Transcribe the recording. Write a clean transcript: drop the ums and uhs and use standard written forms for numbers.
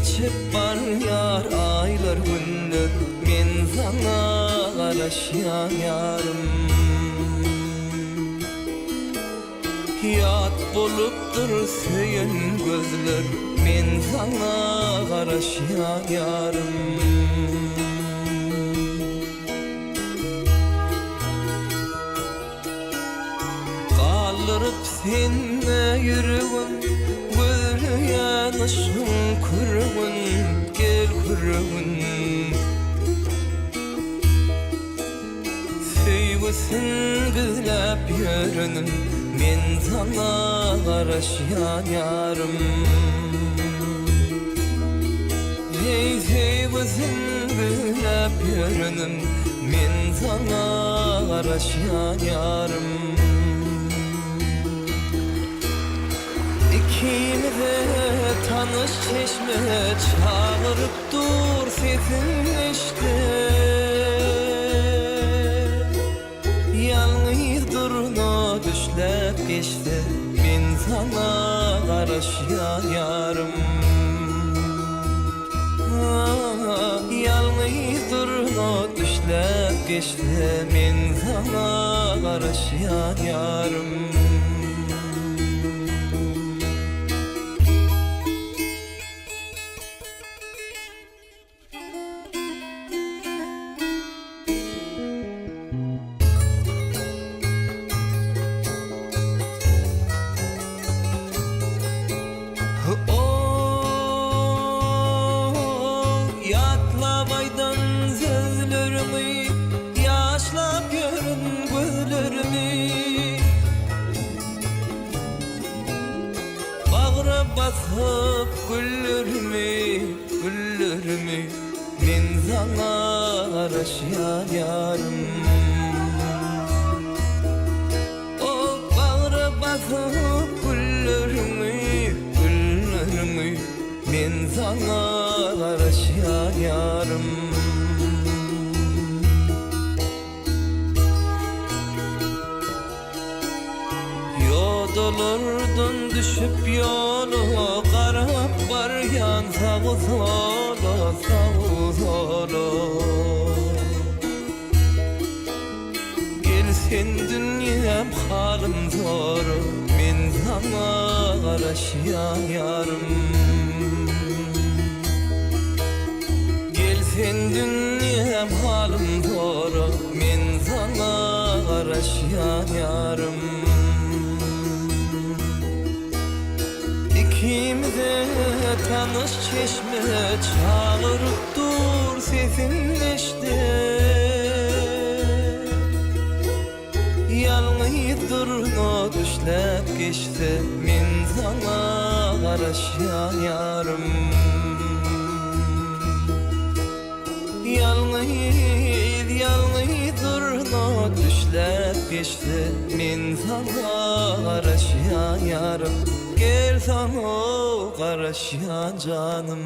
geçip barýar aylar günler, men sana garaşýan ýarym. Ýat bolupdyr söýen gözler, men sana garaşýan ýarym. Kaldırıp senne yüreğim, gözlü yanışım kürgün, gel kürgün. Söýgüsün gizläp ýörünüm, men sana garaşýan ýarym. Söýgüsün gizläp ýörünüm, men sana garaşýan ýarym. İkimize tanış çeşme çağırıp dur sesin işte. Yalnız durna düşlep geçti, men sana garaşýan ýarym. Yalnız durna düşlep geçti, men sana garaşýan ýarym. Yatlabaydan sözlerimi, yaşlap yörün gözlerimi. Bağra basıp güllerimi, güllerimi, men sana garaşýan ýarym. O bağra basıp güllerimi, güllerimi, men sana garaşýan ýarym. Ýollardan düşüp ýola garap barýan sağı sola, sağı sola. Gelsen dünyam halim zor, men sana garaşýan ýarym. Gelsen dünyam halim zor, men sana garaşýan ýarym. İkimize tanış çeşme çağırıp dur sesin işte. Yalnız durna düşlep geçti, men sana garaşýan ýarym. Yalnız durna düşlep geçti, men sana garaşýan ýarym. Gel sana garaşýan canım.